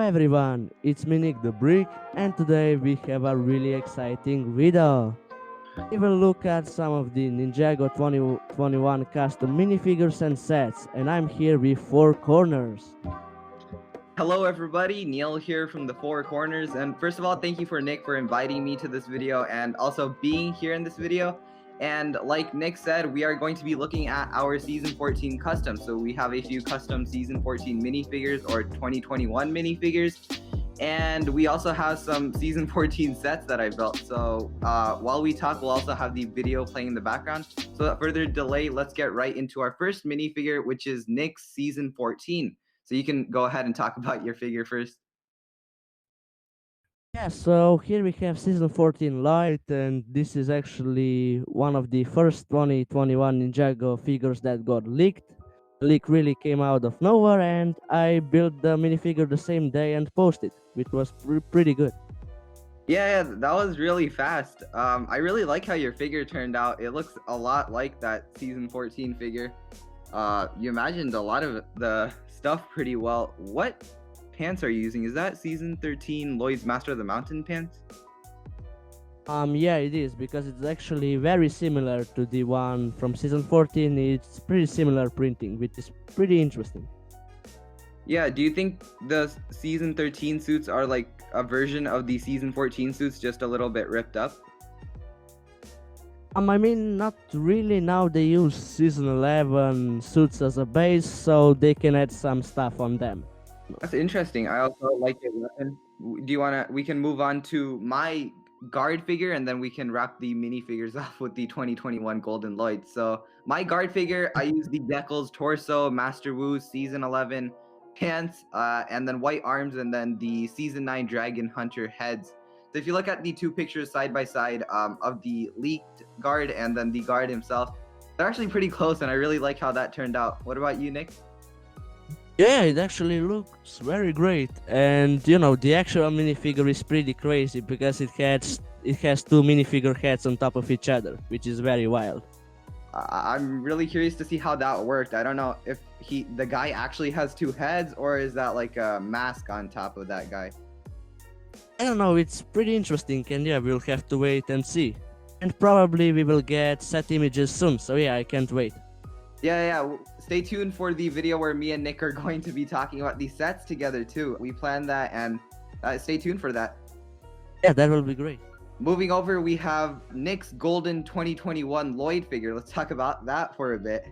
everyone, it's me Nick the Brick, and today we have a really exciting video. We will look at some of the Ninjago 2021 custom minifigures and sets, and I'm here with 4 corners. Hello everybody, Neil here from the Four Corners, and first of all, thank you for Nick for inviting me to this video and also being here in this video. And like Nick said, we are going to be looking at our Season 14 custom. So we have a few custom Season 14 minifigures or 2021 minifigures, and we also have some Season 14 sets that I built. So while we talk, we'll also have the video playing in the background. So without further delay, let's get right into our first minifigure, which is Nick's Season 14. So you can go ahead and talk about your figure first. Yeah, so here we have Season 14 Light, and this is actually one of the first 2021 Ninjago figures that got leaked. The leak really came out of nowhere, and I built the minifigure the same day and posted, which was pretty good. Yeah, that was really fast. I really like how your figure turned out. It looks a lot like that Season 14 figure. You imagined a lot of the stuff pretty well. What pants are you using? Is that Season 13 Lloyd's Master of the Mountain pants? Yeah, it is, because it's actually very similar to the one from Season 14. It's pretty similar printing, which is pretty interesting. Yeah, do you think the Season 13 suits are like a version of the Season 14 suits, just a little bit ripped up? I mean, not really. Now they use Season 11 suits as a base, so they can add some stuff on them. That's interesting. I also like your weapon. Do you wanna? We can move on to my guard figure, and then we can wrap the minifigures off with the 2021 Golden Lloyd. So my guard figure, I use the Deckel's torso, Master Wu Season 11 pants, and then white arms, and then the Season 9 Dragon Hunter heads. So if you look at the two pictures side by side of the leaked guard and then the guard himself, they're actually pretty close, and I really like how that turned out. What about you, Nick? Yeah, it actually looks very great, and the actual minifigure is pretty crazy because it has 2 minifigure heads on top of each other, which is very wild. I'm really curious to see how that worked. I don't know if the guy actually has 2 heads, or is that like a mask on top of that guy? I don't know, it's pretty interesting, and yeah, we'll have to wait and see. And probably we will get set images soon, so yeah, I can't wait. Yeah. Stay tuned for the video where me and Nick are going to be talking about these sets together too. We planned that, and stay tuned for that. Yeah, that will be great. Moving over, we have Nick's Golden 2021 Lloyd figure. Let's talk about that for a bit.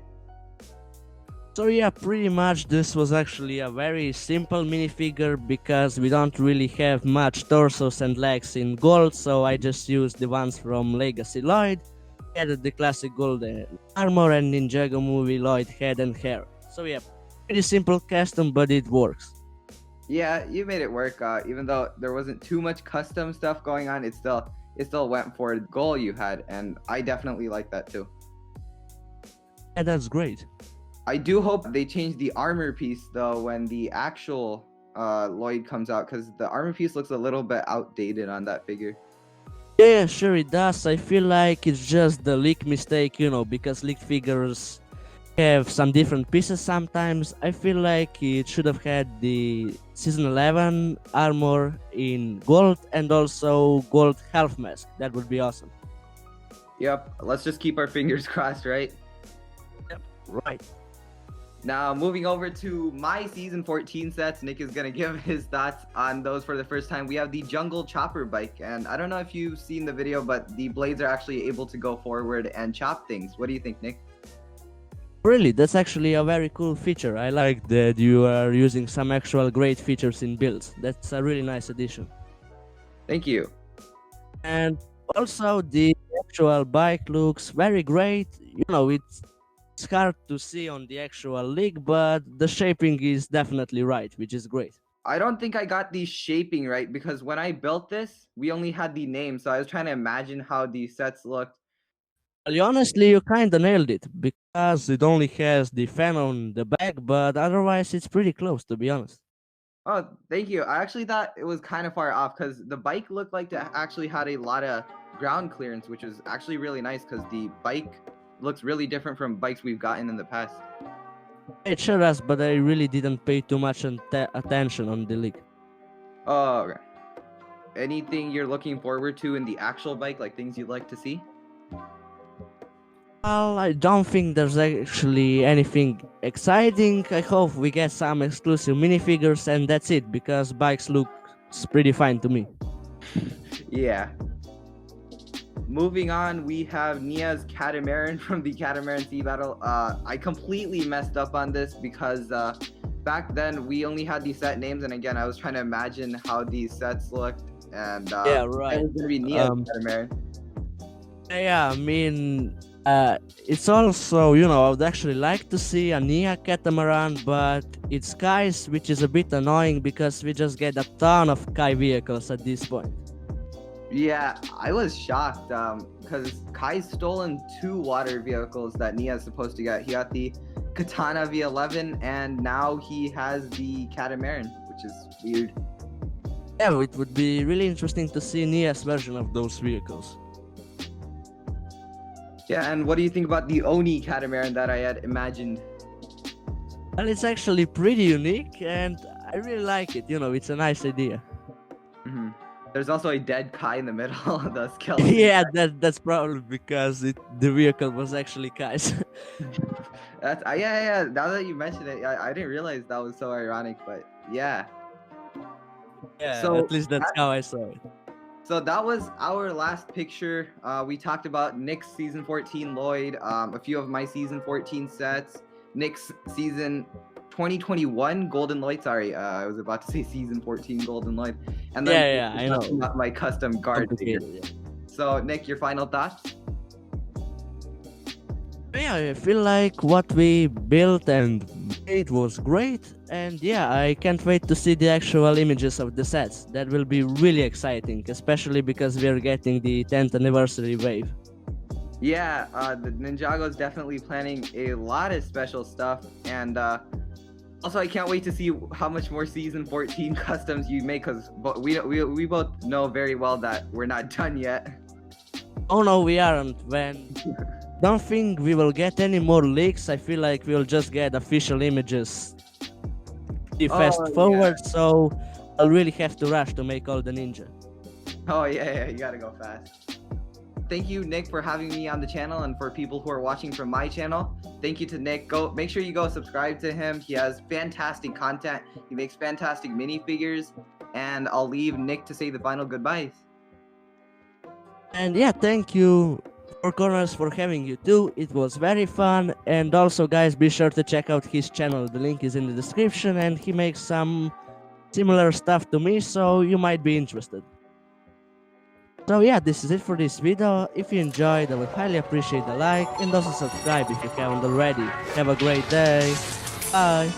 So yeah, pretty much this was actually a very simple minifigure because we don't really have much torsos and legs in gold, so I just used the ones from Legacy Lloyd, added the classic golden armor and Ninjago movie Lloyd head and hair. So yeah, pretty simple custom, but it works. Yeah, you made it work. Even though there wasn't too much custom stuff going on, it still went for the goal you had, and I definitely like that too. Yeah, that's great. I do hope they change the armor piece though when the actual Lloyd comes out, because the armor piece looks a little bit outdated on that figure. Yeah, sure it does. I feel like it's just the leak mistake, because leaked figures have some different pieces sometimes. I feel like it should have had the Season 11 armor in gold and also gold half mask. That would be awesome. Yep, let's just keep our fingers crossed, right? Yep, right. Now, moving over to my Season 14 sets, Nick is going to give his thoughts on those for the first time. We have the Jungle Chopper bike, and I don't know if you've seen the video, but the blades are actually able to go forward and chop things. What do you think, Nick? Really, that's actually a very cool feature. I like that you are using some actual great features in builds. That's a really nice addition. Thank you. And also, the actual bike looks very great. It's hard to see on the actual leak, but the shaping is definitely right, which is great. I don't think I got the shaping right, because when I built this, we only had the name, so I was trying to imagine how the sets looked. Well, honestly, you kinda nailed it, because it only has the fan on the back, but otherwise it's pretty close, to be honest. Oh, thank you. I actually thought it was kind of far off, because the bike looked like it actually had a lot of ground clearance, which is actually really nice, because the bike looks really different from bikes we've gotten in the past. It sure does, but I really didn't pay too much attention on the leak. Oh, okay. Anything you're looking forward to in the actual bike, like things you'd like to see? Well, I don't think there's actually anything exciting. I hope we get some exclusive minifigures and that's it, because bikes look pretty fine to me. Yeah. Moving on, we have Nia's Catamaran from the Catamaran Sea Battle. I completely messed up on this because back then we only had these set names, and again, I was trying to imagine how these sets looked, and Yeah, it right. was gonna be Nia's Catamaran. Yeah, I mean, it's also, you know, I would actually like to see a Nia Catamaran, but it's Kai's, which is a bit annoying because we just get a ton of Kai vehicles at this point. Yeah, I was shocked because Kai's stolen 2 water vehicles that Nia's supposed to get. He got the Katana V11, and now he has the Catamaran, which is weird. Yeah, it would be really interesting to see Nia's version of those vehicles. Yeah, and what do you think about the Oni Catamaran that I had imagined? Well, it's actually pretty unique, and I really like it. You know, it's a nice idea. Mm-hmm. There's also a dead Kai in the middle, the skeleton. Yeah, that's probably because the vehicle was actually Kai's. That's yeah. Now that you mention it, I didn't realize that was so ironic, but yeah. Yeah, So at least that's how I saw it. So that was our last picture. We talked about Nick's season 14 Lloyd, a few of my season 14 sets, Nick's season 2021 Golden Lloyd. Sorry, I was about to say season 14 Golden Lloyd. And then Yeah, I know. my custom guard figure. Yeah. So Nick, your final thoughts? Yeah, I feel like what we built and made was great, and yeah, I can't wait to see the actual images of the sets. That will be really exciting, especially because we are getting the 10th anniversary wave. Yeah, the Ninjago is definitely planning a lot of special stuff, and also I can't wait to see how much more season 14 customs you make, because we both know very well that we're not done yet. Oh no, we aren't. Don't think we will get any more leaks. I feel like we'll just get official images fast forward, so I'll really have to rush to make all the ninja. Oh yeah, you gotta go fast. Thank you, Nick, for having me on the channel, and for people who are watching from my channel, thank you to Nick. Make sure you go subscribe to him. He has fantastic content. He makes fantastic minifigures, and I'll leave Nick to say the final goodbyes. And yeah, thank you Four Corners for having you too. It was very fun, and also guys, be sure to check out his channel. The link is in the description, and he makes some similar stuff to me, so you might be interested. So yeah, this is it for this video. If you enjoyed, I would highly appreciate a like, and also subscribe if you haven't already. Have a great day. Bye.